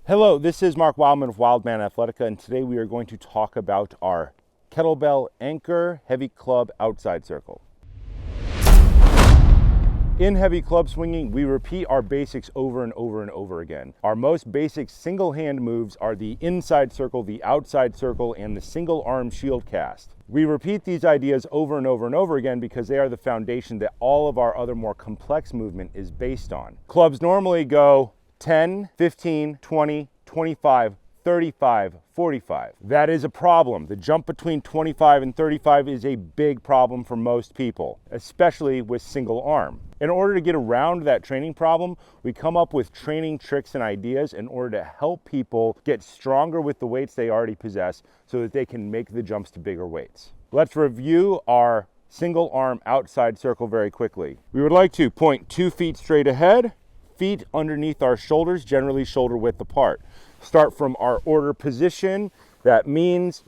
Hello, this is Mark Wildman of Wildman Athletica, and today we are going to talk about our kettlebell anchor heavy club outside circle. In heavy club swinging, we repeat our basics over and over and over again. Our most basic single hand moves are the inside circle, the outside circle, and the single arm shield cast. We repeat these ideas over and over and over again because they are the foundation that all of our other more complex movement is based on. Clubs normally go 10, 15, 20, 25, 35, 45. That is a problem. The jump between 25 and 35 is a big problem for most people, especially with single arm. In order to get around that training problem, we come up with training tricks and ideas in order to help people get stronger with the weights they already possess so that they can make the jumps to bigger weights. Let's review our single arm outside circle very quickly. We would like to point 2 feet straight ahead, feet underneath our shoulders, generally shoulder width apart. Start from our order position. That means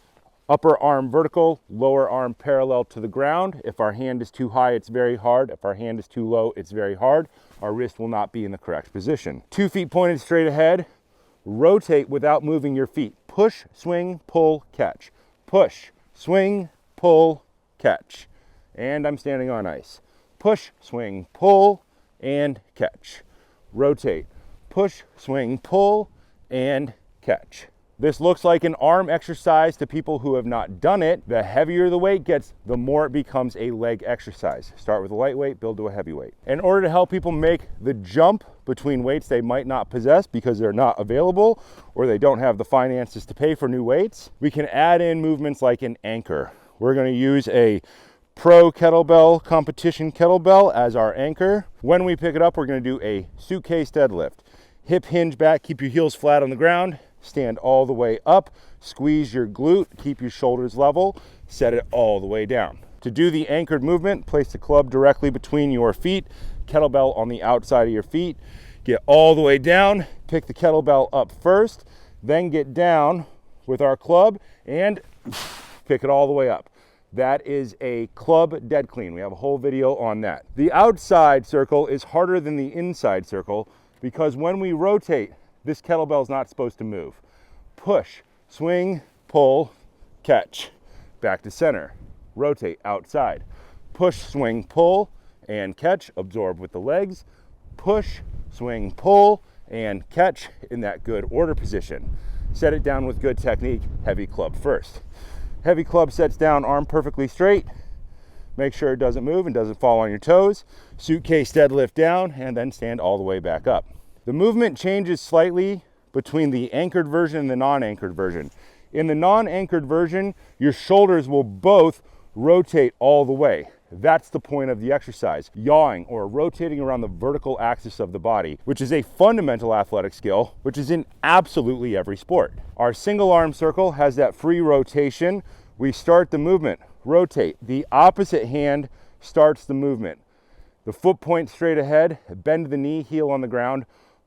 upper arm vertical, lower arm parallel to the ground. If our hand is too high, it's very hard. If our hand is too low, it's very hard. Our wrist will not be in the correct position. 2 feet pointed straight ahead. Rotate without moving your feet. Push, swing, pull, catch. Push, swing, pull, catch. And I'm standing on ice. Push, swing, pull, and catch. Rotate, push, swing, pull, and catch. This looks like an arm exercise to people who have not done it. The heavier the weight gets, the more it becomes a leg exercise. Start with a lightweight, build to a heavyweight. In order to help people make the jump between weights they might not possess because they're not available or they don't have the finances to pay for new weights, we can add in movements like an anchor. We're going to use a pro kettlebell competition kettlebell as our anchor. When we pick it up, we're going to do a suitcase deadlift. Hip hinge back, keep your heels flat on the ground, stand all the way up, squeeze your glute, keep your shoulders level, set it all the way down. To do the anchored movement, place the club directly between your feet, kettlebell on the outside of your feet, get all the way down, pick the kettlebell up first, then get down with our club and pick it all the way up. That is a club dead clean. We have a whole video on that. The outside circle is harder than the inside circle because when we rotate, this kettlebell is not supposed to move. Push, swing, pull, catch. Back to center. Rotate outside. Push, swing, pull, and catch. Absorb with the legs. Push, swing, pull, and catch in that good order position. Set it down with good technique. Heavy club first. Heavy club sets down, arm perfectly straight. Make sure it doesn't move and doesn't fall on your toes. Suitcase deadlift down and then stand all the way back up. The movement changes slightly between the anchored version and the non-anchored version. In the non-anchored version, your shoulders will both rotate all the way. That's the point of the exercise, yawing or rotating around the vertical axis of the body, which is a fundamental athletic skill, which is in absolutely every sport. Our single arm circle has that free rotation. We start the movement, rotate. The opposite hand starts the movement. The foot points straight ahead, bend the knee, heel on the ground,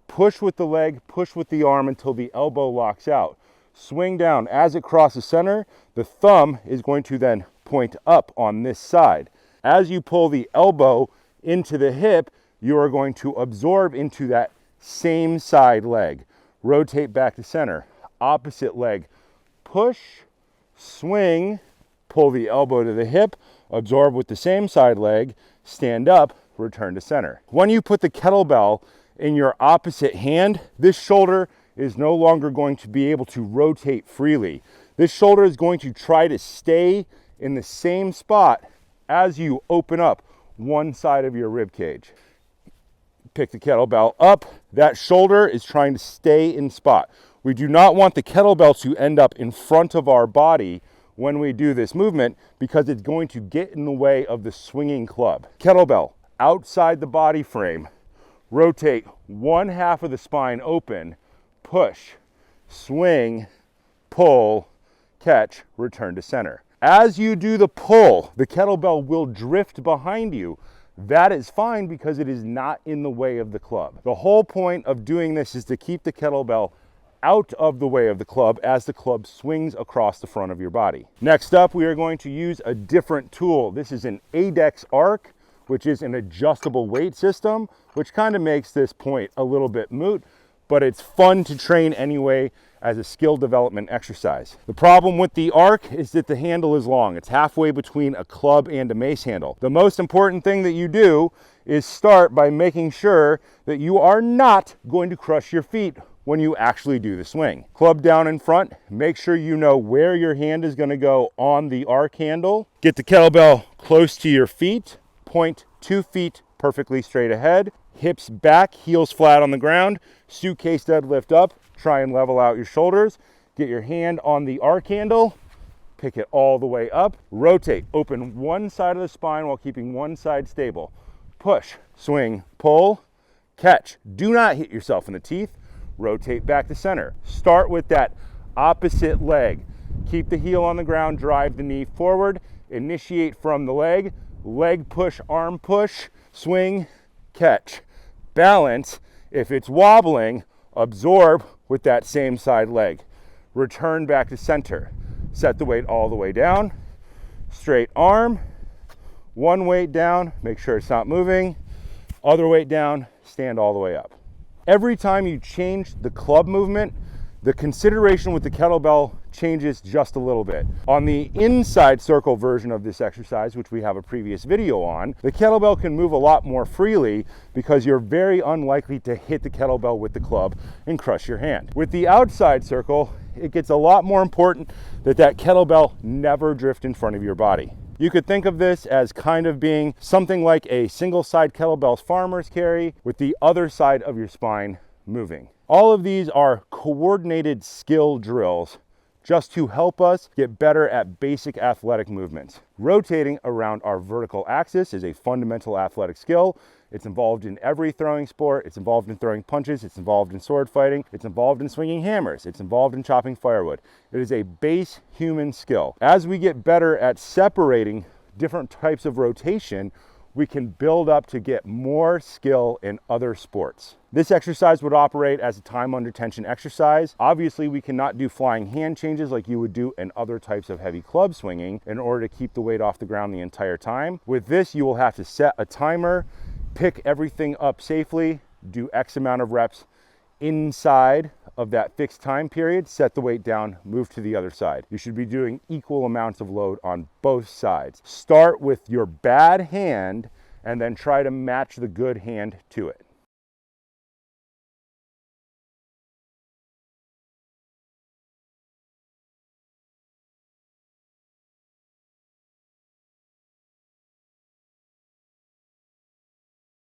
push with the leg, push with the arm until the elbow locks out. Swing down. As it crosses center, the thumb is going to then point up on this side. As you pull the elbow into the hip, you are going to absorb into that same side leg. Rotate back to center. Opposite leg. Push, swing, pull the elbow to the hip, absorb with the same side leg, stand up, return to center. When you put the kettlebell in your opposite hand, this shoulder is no longer going to be able to rotate freely. This shoulder is going to try to stay in the same spot as you open up one side of your rib cage. Pick the kettlebell up. That shoulder is trying to stay in spot. We do not want the kettlebell to end up in front of our body when we do this movement because it's going to get in the way of the swinging club. Kettlebell outside the body frame. Rotate one half of the spine open. Push, swing, pull, catch, return to center. As you do the pull, the kettlebell will drift behind you. That is fine because it is not in the way of the club. The whole point of doing this is to keep the kettlebell out of the way of the club as the club swings across the front of your body. Next up, we are going to use a different tool. This is an ADEX arc, which is an adjustable weight system, which kind of makes this point a little bit moot. but it's fun to train anyway as a skill development exercise. The problem with the arc is that the handle is long. It's halfway between a club and a mace handle. The most important thing that you do is start by making sure that you are not going to crush your feet when you actually do the swing. Club down in front, make sure you know where your hand is going to go on the arc handle. Get the kettlebell close to your feet, point 2 feet perfectly straight ahead, hips back, heels flat on the ground, suitcase deadlift up, try and level out your shoulders, get your hand on the arc handle, pick it all the way up, rotate, open one side of the spine while keeping one side stable. Push, swing, pull, catch. Do not hit yourself in the teeth. Rotate back to center. Start with that opposite leg. Keep the heel on the ground, drive the knee forward, initiate from the leg push, arm push, swing, catch. Balance. If it's wobbling, absorb with that same side leg. Return back to center. Set the weight all the way down. Straight arm. One weight down, make sure it's not moving. Other weight down, stand all the way up. Every time you change the club movement, the consideration with the kettlebell changes just a little bit. On the inside circle version of this exercise, which we have a previous video on, the kettlebell can move a lot more freely because you're very unlikely to hit the kettlebell with the club and crush your hand. With the outside circle, it gets a lot more important that that kettlebell never drift in front of your body. You could think of this as kind of being something like a single side kettlebells farmers carry with the other side of your spine moving. All of these are coordinated skill drills just to help us get better at basic athletic movements. Rotating around our vertical axis is a fundamental athletic skill. It's involved in every throwing sport. It's involved in throwing punches. It's involved in sword fighting. It's involved in swinging hammers. It's involved in chopping firewood. It is a base human skill. As we get better at separating different types of rotation, we can build up to get more skill in other sports. This exercise would operate as a time under tension exercise. Obviously, we cannot do flying hand changes like you would do in other types of heavy club swinging in order to keep the weight off the ground the entire time. With this, you will have to set a timer, pick everything up safely, do X amount of reps inside of that fixed time period, set the weight down, move to the other side. You should be doing equal amounts of load on both sides. Start with your bad hand and then try to match the good hand to it.